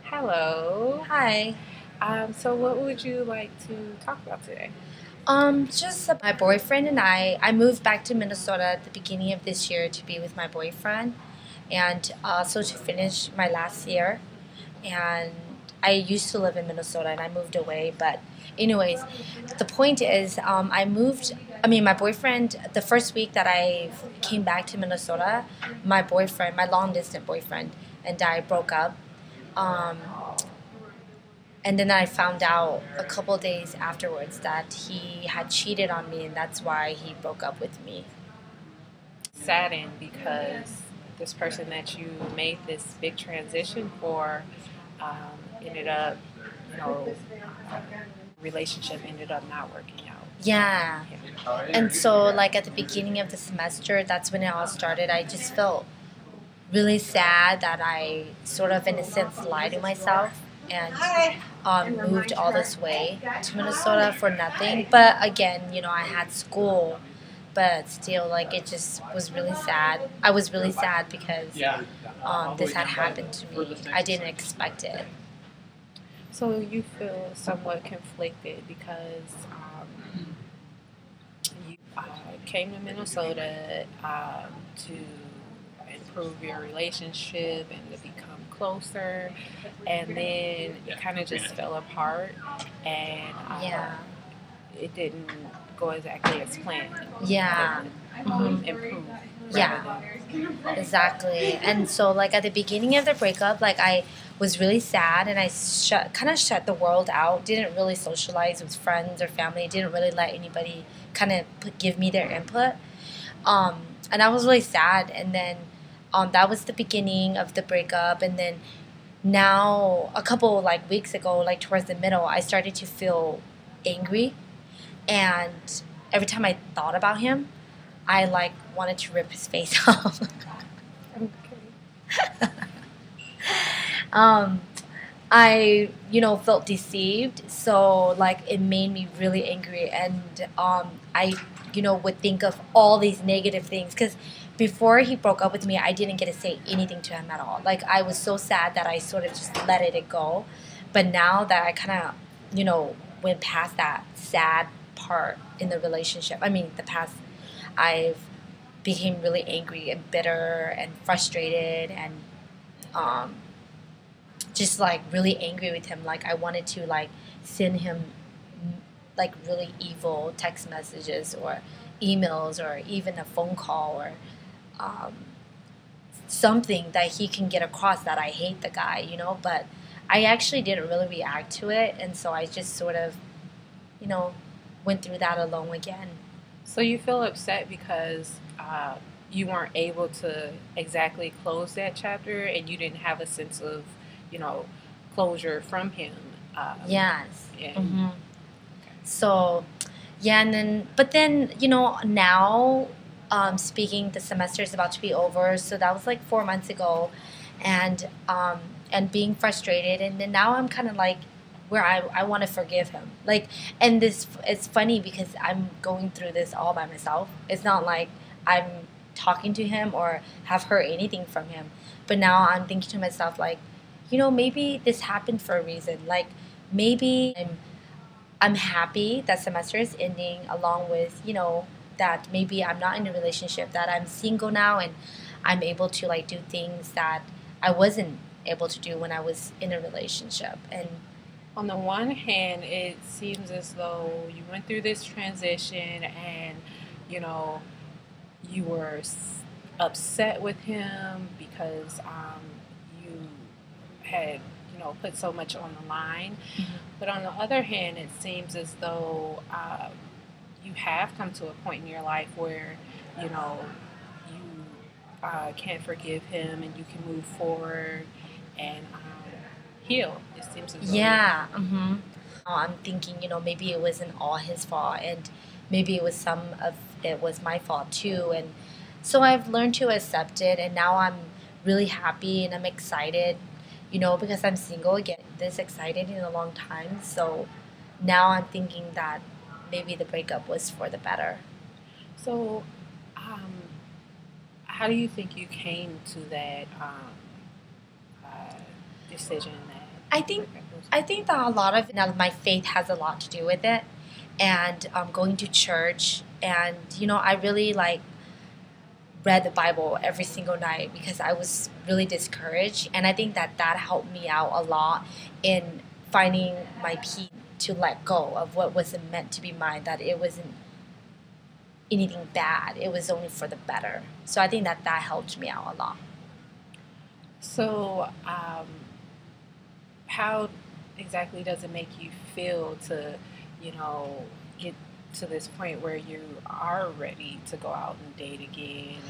Hello. Hi. So what would you like to talk about today? Just my boyfriend and I moved back to Minnesota at the beginning of this year to be with my boyfriend and also to finish my last year. And I used to live in Minnesota and I moved away. But, anyways, the point is, my boyfriend, the first week that I came back to Minnesota, my boyfriend, my long distance boyfriend, and I broke up. Um, And then I found out a couple days afterwards that he had cheated on me, and that's why he broke up with me. Saddened because this person that you made this big transition for ended up, you know, relationship ended up not working out. Yeah. Yeah. And so, like, at the beginning of the semester, that's when it all started. I just felt really sad that I sort of, in a sense, lied to myself and moved all this way to Minnesota for nothing. But again, I had school, but still, like, it just was really sad. I was really sad because this had happened to me. I didn't expect it. So you feel somewhat conflicted because you came to Minnesota to improve your relationship and to become closer, and then it kind of just fell apart, and Yeah. it didn't go exactly as planned. Yeah. Improve. Yeah. Exactly. And so, like, at the beginning of the breakup, like, I was really sad and I kind of shut the world out. Didn't really socialize with friends or family. Didn't really let anybody kind of give me their input. And I was really sad. And then that was the beginning of the breakup. And then now, a couple like weeks ago, like towards the middle, I started to feel angry. And every time I thought about him, I like wanted to rip his face off. Okay. um, I, felt deceived. So, like, it made me really angry. And I, would think of all these negative things. Because before he broke up with me, I didn't get to say anything to him at all. Like, I was so sad that I sort of just let it go. But now that I kind of, went past that sad part in the relationship, the past, I've became really angry and bitter and frustrated and um, just like really angry with him. Like I wanted to like send him like really evil text messages or emails or even a phone call or um, something that he can get across that I hate the guy. But I actually didn't really react to it, and so I just sort of, you know, went through that alone again. So you feel upset because you weren't able to exactly close that chapter, and you didn't have a sense of, you know, closure from him. Yes. And So, yeah, and then, but then, now, speaking, the semester is about to be over, so that was like 4 months ago, and being frustrated, and then now I'm kind of like where I want to forgive him, like, and this it's funny because I'm going through this all by myself. It's not like I'm talking to him or have heard anything from him, but now I'm thinking to myself like, maybe this happened for a reason, like maybe I'm happy that semester is ending, along with, that maybe I'm not in a relationship, that I'm single now and I'm able to like do things that I wasn't able to do when I was in a relationship. And on the one hand, it seems as though you went through this transition and, you know, you were upset with him because you had, put so much on the line. But on the other hand, it seems as though you have come to a point in your life where, you can forgive him and you can move forward and heal. It seems as though yeah, I'm thinking, maybe it wasn't all his fault, and maybe some of it was my fault too. And so I've learned to accept it, and now I'm really happy and I'm excited, because I'm single again. This excited in a long time. So now I'm thinking that maybe the breakup was for the better. So, how do you think you came to that decision I think I think that a lot of now my faith has a lot to do with it, and going to church, and I really like read the Bible every single night because I was really discouraged, and I think that that helped me out a lot in finding my peace to let go of what wasn't meant to be mine. That it wasn't anything bad; it was only for the better. So I think that that helped me out a lot. So, how exactly does it make you feel to, you know, get to this point where you are ready to go out and date again?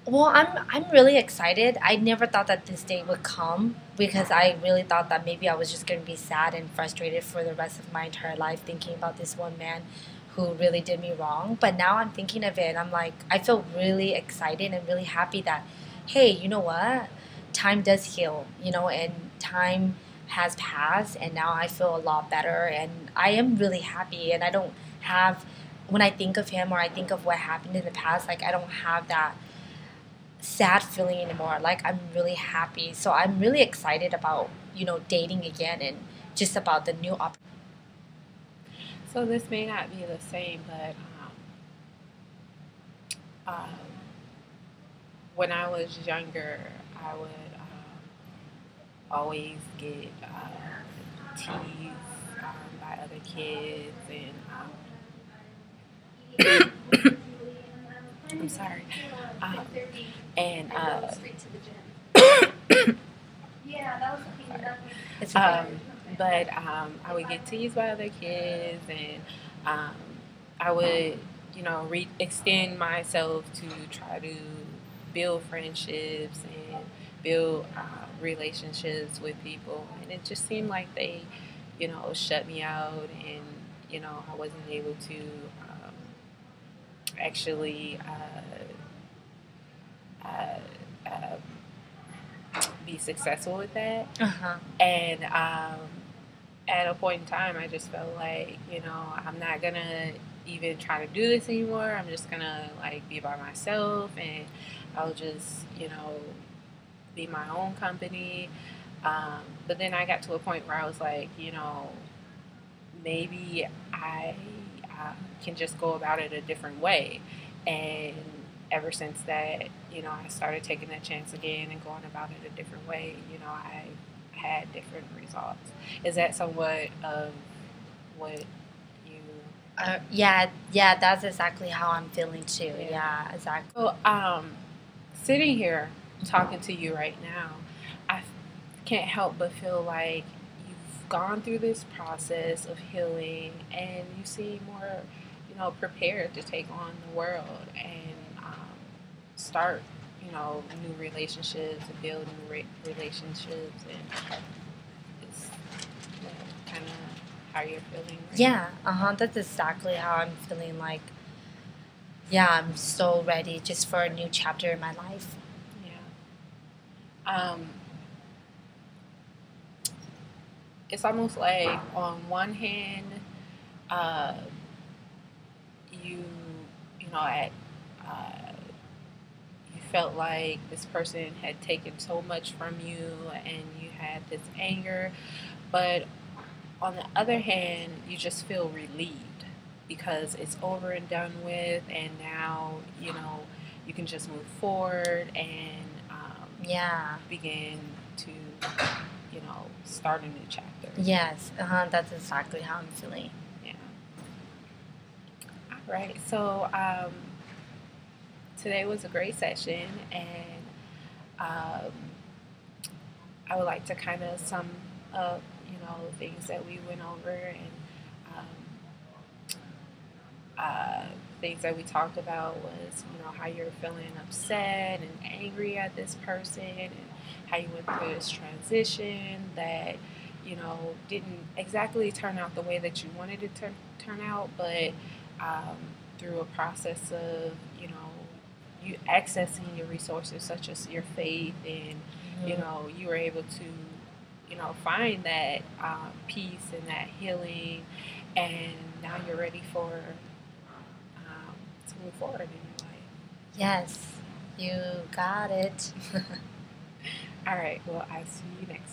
Well, I'm really excited. I never thought that this day would come because I really thought that maybe I was just going to be sad and frustrated for the rest of my entire life thinking about this one man who really did me wrong. But now I'm thinking of it and I'm like I feel really excited and really happy that hey, you know what? Time does heal, and time has passed and now I feel a lot better and I am really happy and I don't have when I think of him or I think of what happened in the past, like I don't have that sad feeling anymore. Like I'm really happy. So I'm really excited about, dating again and just about the new opportunity. So this may not be the same, but um, when I was younger, I would always get teased by other kids, and I'm sorry, um, and It's um, but I would get teased by other kids, and um, I would, extend myself to try to build friendships and build relationships with people, and it just seemed like they, shut me out, and I wasn't able to actually uh, uh, be successful with that. uh-huh. And at a point in time, I just felt like, I'm not gonna even try to do this anymore. I'm just gonna like be by myself, and I'll just, be my own company. But then I got to a point where I was like, maybe I can just go about it a different way. And ever since that, I started taking that chance again and going about it a different way. I had different results. Is that somewhat of what you? Yeah, that's exactly how I'm feeling too. Yeah. Yeah, exactly. So, sitting here talking to you right now, I can't help but feel like you've gone through this process of healing and you seem more, prepared to take on the world and start, new relationships and build new relationships, and it's kind of how you're feeling right Yeah, that's exactly how I'm feeling like yeah, I'm so ready just for a new chapter in my life. now. Yeah. It's almost like on one hand, uh, you you know at uh, you felt like this person had taken so much from you and you had this anger, but on the other hand you just feel relieved because it's over and done with, and now you can just move forward and Yeah. begin to start a new chapter. Yes, that's exactly how I'm feeling. Yeah. All right. So today was a great session, and um, I would like to kind of sum up, things that we went over, and um, uh, things that we talked about was, how you're feeling upset and angry at this person, and how you went through this transition that, didn't exactly turn out the way that you wanted it to turn out, but um, through a process of, you accessing your resources such as your faith, and you were able to find that peace and that healing, and now you're ready to move forward in your life. Yes, you got it. All right, well, I'll see you next time.